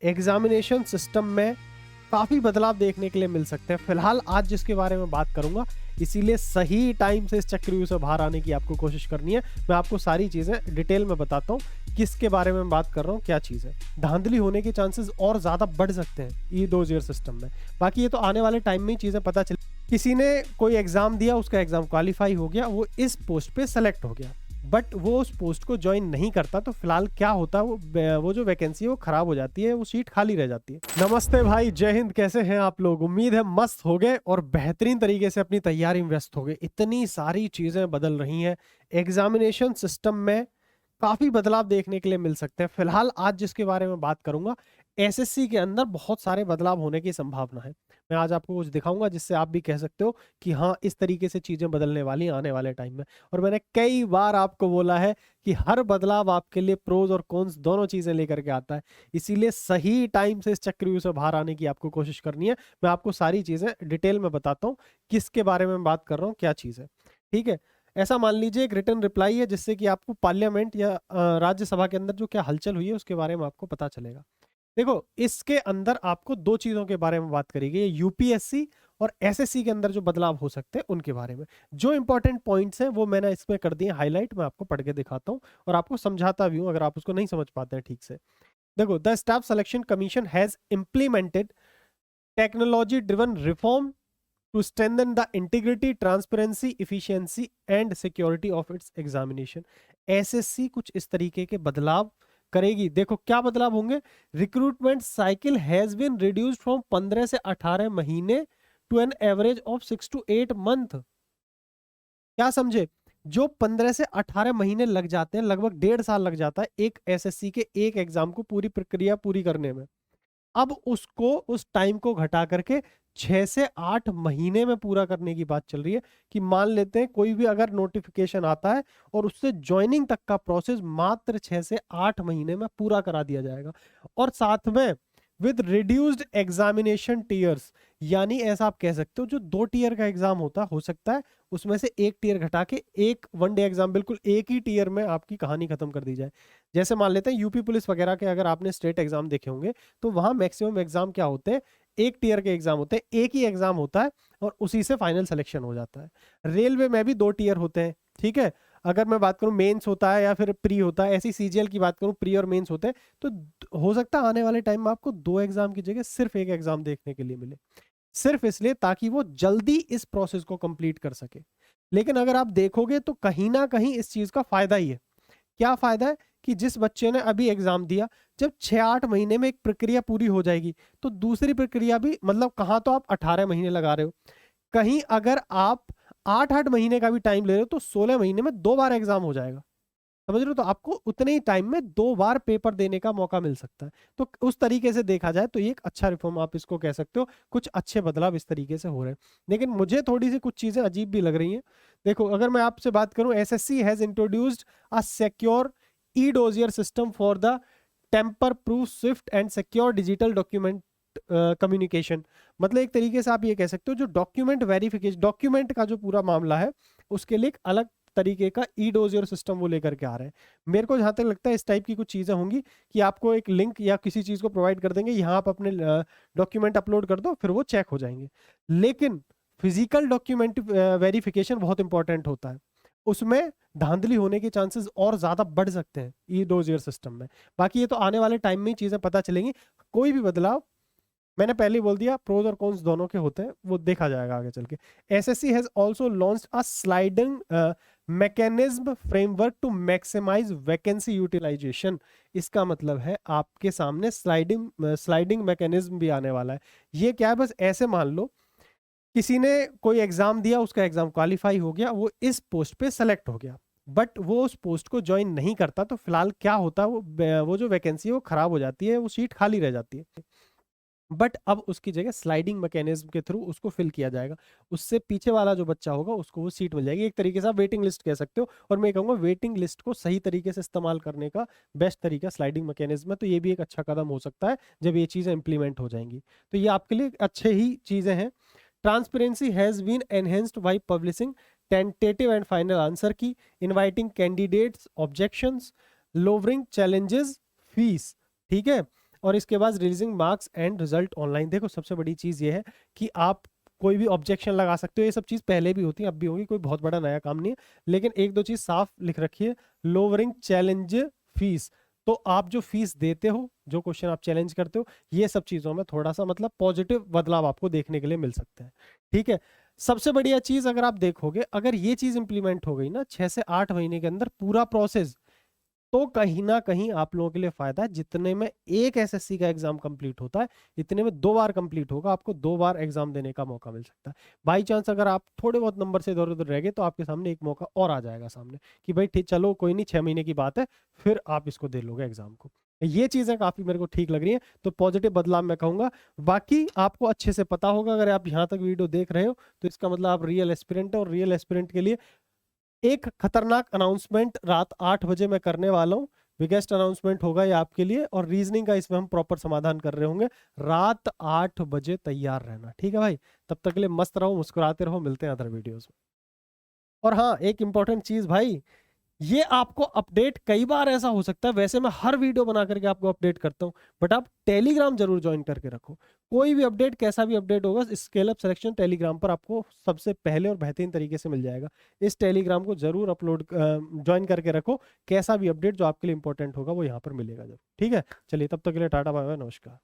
Examination system में काफ़ी बदलाव देखने के लिए मिल सकते हैं। फिलहाल आज जिसके बारे में बात करूंगा, इसीलिए सही टाइम से इस चक्रव्यूह से बाहर आने की आपको कोशिश करनी है। मैं आपको सारी चीज़ें डिटेल में बताता हूँ किसके बारे में बात कर रहा हूँ, क्या चीज़ है। धांधली होने के चांसेस और ज़्यादा बढ़ सकते हैं ई डोजियर सिस्टम में। बाकी ये तो आने वाले टाइम में ही चीज़ें पता चल। किसी ने कोई एग्ज़ाम दिया, उसका एग्ज़ाम क्वालिफाई हो गया, वो इस पोस्ट पे सेलेक्ट हो गया, बट वो उस पोस्ट को ज्वाइन नहीं करता, तो फिलहाल क्या होता है, वो जो वैकेंसी है वो खराब हो जाती है, वो सीट खाली रह जाती है। नमस्ते भाई, जय हिंद, कैसे हैं आप लोग? उम्मीद है मस्त हो गए और बेहतरीन तरीके से अपनी तैयारी में व्यस्त हो गए। इतनी सारी चीजें बदल रही हैं एग्जामिनेशन सिस्टम में, काफी बदलाव देखने के लिए मिल सकते हैं। फिलहाल आज जिसके बारे में बात करूंगा, एसएससी के अंदर बहुत सारे बदलाव होने की संभावना है। मैं आज आपको कुछ दिखाऊंगा जिससे आप भी कह सकते हो कि हाँ, इस तरीके से चीजें बदलने वाली हैं आने वाले टाइम में। और मैंने कई बार आपको बोला है कि हर बदलाव आपके लिए प्रोज और कॉन्स दोनों चीजें लेकर के आता है, इसीलिए सही टाइम से इस चक्रव्यूह से बाहर आने की आपको कोशिश करनी है। मैं आपको सारी चीजें डिटेल में बताता हूँ किसके बारे में बात कर रहा हूँ, क्या चीज है। ठीक है, ऐसा मान लीजिए एक रिटर्न रिप्लाई है जिससे कि आपको पार्लियामेंट या राज्यसभा के अंदर जो क्या हलचल हुई है उसके बारे में आपको पता चलेगा। देखो, इसके अंदर आपको दो चीजों के बारे में बात करी गई है, यूपीएससी और एसएससी के अंदर जो बदलाव हो सकते हैं उनके बारे में। जो इंपॉर्टेंट पॉइंट्स हैं वो मैंने इसमें कर दिए हाईलाइट, मैं आपको पढ़ के दिखाता हूँ और आपको समझाता भी हूँ अगर आप उसको नहीं समझ पाते हैं ठीक से। देखो, the staff selection commission has implemented technology driven reform to strengthen the integrity, transparency, efficiency and security of its examination। SSC कुछ इस तरीके के बदलाव करेगी। देखो क्या बदलाव होंगे। Recruitment cycle has been reduced from 15 से 18 महीने to an average of 6 to 8 month. क्या समझे? जो 15 से 18 महीने लग जाते हैं, लगभग 1.5 साल लग जाता है एक एसएससी के एक एग्जाम को पूरी प्रक्रिया पूरी करने में, अब उसको उस टाइम को घटा करके 6 से 8 महीने में पूरा करने की बात चल रही है। कि मान लेते हैं कोई भी अगर नोटिफिकेशन आता है और उससे ज्वाइनिंग तक का प्रोसेस मात्र 6 से 8 महीने में पूरा करा दिया जाएगा। और साथ में विद रिड्यूस्ड एग्जामिनेशन टीयर्स, यानी ऐसा आप कह सकते हो जो 2 टीयर का एग्जाम हो सकता है उसमें से 1 टीयर घटा के एक वनडे एग्जाम बिल्कुल एक ही टीयर में आपकी कहानी खत्म कर दी जाए। जैसे मान लेते हैं यूपी पुलिस वगैरह के अगर आपने स्टेट एग्जाम देखे होंगे तो वहां मैक्सिमम एग्जाम क्या होते हैं, एक टीयर के एग्जाम होते हैं, एक ही एग्जाम होता है और उसी से फाइनल सिलेक्शन हो जाता है। रेलवे में भी 2 टीयर होते हैं। ठीक है, अगर मैं बात करूं मेंस होता है या फिर प्री होता है, ऐसी सीजीएल की बात करूं प्री और मेंस होते हैं, तो हो सकता है आने वाले टाइम में आपको 2 एग्जाम की जगह सिर्फ एक एग्जाम देखने के लिए मिले, सिर्फ इसलिए ताकि वो जल्दी इस प्रोसेस को कंप्लीट कर सके। लेकिन अगर आप देखोगे तो कहीं ना कहीं इस चीज का फायदा ही है। क्या फायदा है कि जिस बच्चे ने अभी एग्जाम दिया, जब 6-8 महीने में एक प्रक्रिया पूरी हो जाएगी तो दूसरी प्रक्रिया भी, मतलब कहाँ तो आप 18 महीने लगा रहे हो, कहीं अगर आप 8-8 महीने का भी टाइम ले रहे हो तो 16 महीने में 2 बार एग्जाम हो जाएगा। समझ रहे हो? तो आपको उतने ही टाइम में 2 बार पेपर देने का मौका मिल सकता है। तो उस तरीके से देखा जाए तो ये एक अच्छा रिफॉर्म आप इसको कह सकते हो। कुछ अच्छे बदलाव इस तरीके से हो रहे हैं, लेकिन मुझे थोड़ी सी कुछ चीजें अजीब भी लग रही हैं। देखो, अगर मैं आपसे बात करूं, SSC has introduced a secure e dossier system for the tamper proof swift and secure digital document communication. मतलब एक तरीके से आप ये कह सकते हो जो डॉक्यूमेंट वेरिफिकेशन, डॉक्यूमेंट का जो पूरा मामला है उसके लिए एक अलग तरीके का ई डोजियर सिस्टम वो लेकर के आ रहे हैं। मेरे को जहां तक लगता है इस टाइप की कुछ चीजें होंगी कि आपको एक लिंक या किसी चीज को प्रोवाइड कर देंगे, यहाँ आप अपने डॉक्यूमेंट अपलोड कर दो, फिर वो चेक हो जाएंगे। लेकिन फिजिकल डॉक्यूमेंट वेरिफिकेशन बहुत इंपॉर्टेंट होता है, उसमें धांधली होने के चांसेस और ज्यादा बढ़ सकते हैं ई डोजियर सिस्टम में। बाकी ये तो आने वाले टाइम में ही चीजें पता चलेंगी। कोई भी बदलाव, मैंने पहले ही बोल दिया, प्रोज और कॉन्स दोनों के होते हैं, वो देखा जाएगा आगे चल के। SSC has also launched a sliding mechanism framework to maximise vacancy utilisation. इसका मतलब है आपके सामने स्लाइडिंग मैकेनिज्म भी आने वाला है। ये क्या है, बस ऐसे मान लो किसी ने कोई एग्जाम दिया, उसका एग्जाम क्वालिफाई हो गया, वो इस पोस्ट पे सेलेक्ट हो गया, बट वो उस पोस्ट को ज्वाइन नहीं करता, तो फिलहाल क्या होता है, वो जो वैकेंसी है वो खराब हो जाती है, वो सीट खाली रह जाती है। बट अब उसकी जगह स्लाइडिंग मैकेनिज्म के थ्रू उसको फिल किया जाएगा, उससे पीछे वाला जो बच्चा होगा उसको वो सीट मिल जाएगी। एक तरीके से आप वेटिंग लिस्ट कह सकते हो। और मैं कहूँगा वेटिंग लिस्ट को सही तरीके से इस्तेमाल करने का बेस्ट तरीका स्लाइडिंग मैकेनिज्म है। तो ये भी एक अच्छा कदम हो सकता है जब ये चीज़ें इंप्लीमेंट हो जाएंगी, तो ये आपके लिए अच्छे ही चीज़ें हैं। Transparency has been enhanced by publishing tentative and final answer key, inviting candidates objections, lowering challenges fees. ठीक है, और इसके बाद releasing marks and result online. देखो सबसे बड़ी चीज ये है कि आप कोई भी ऑब्जेक्शन लगा सकते हो, ये सब चीज पहले भी होती है, अब भी होगी, कोई बहुत बड़ा नया काम नहीं है। लेकिन एक दो चीज साफ लिख रखी है, लोअरिंग चैलेंज फीस। तो आप जो फीस देते हो, जो क्वेश्चन आप चैलेंज करते हो, ये सब चीजों में थोड़ा सा मतलब पॉजिटिव बदलाव आपको देखने के लिए मिल सकता है। ठीक है, सबसे बढ़िया चीज अगर आप देखोगे, अगर ये चीज इंप्लीमेंट हो गई ना 6 से 8 महीने के अंदर पूरा प्रोसेस, तो कहीं ना कहीं आप लोगों के लिए फायदा है। जितने में एक एसएससी का एग्जाम कंप्लीट होता है, इतने में 2 बार कंप्लीट होगा, आपको 2 बार एग्जाम देने का मौका मिल सकता है। बाई चांस अगर आप थोड़े बहुत नंबर से इधर उधर रह गए, तो आपके सामने एक मौका और आ जाएगा सामने कि भाई ठीक, चलो कोई नहीं, 6 महीने की बात है, फिर आप इसको दे लोगे एग्जाम को। ये चीजें काफी मेरे को ठीक लग रही है, तो पॉजिटिव बदलाव मैं कहूंगा। बाकी आपको अच्छे से पता होगा, अगर आप यहाँ तक वीडियो देख रहे हो, तो इसका मतलब आप रियल एस्पिरेंट है, और रियल एस्पिरेंट के लिए एक खतरनाक अनाउंसमेंट रात 8 बजे मैं करने वाला हूँ। बिगेस्ट अनाउंसमेंट होगा ये आपके लिए, और रीजनिंग का इसमें हम प्रॉपर समाधान कर रहे होंगे। रात 8 बजे तैयार रहना, ठीक है भाई। तब तक के लिए मस्त रहो, मुस्कुराते रहो, मिलते हैं अदर वीडियोस में। और हाँ, एक इंपॉर्टेंट चीज भाई, ये आपको अपडेट कई बार ऐसा हो सकता है, वैसे मैं हर वीडियो बना करके आपको अपडेट करता हूं, बट आप टेलीग्राम जरूर ज्वाइन करके रखो। कोई भी अपडेट, कैसा भी अपडेट होगा, स्केल अप सिलेक्शन टेलीग्राम पर आपको सबसे पहले और बेहतरीन तरीके से मिल जाएगा। इस टेलीग्राम को जरूर अपलोड ज्वाइन करके रखो, कैसा भी अपडेट जो आपके लिए इंपॉर्टेंट होगा वो यहाँ पर मिलेगा जरूर। ठीक है, चलिए तब तक के लिए टाटा बाय बाय, नमस्कार।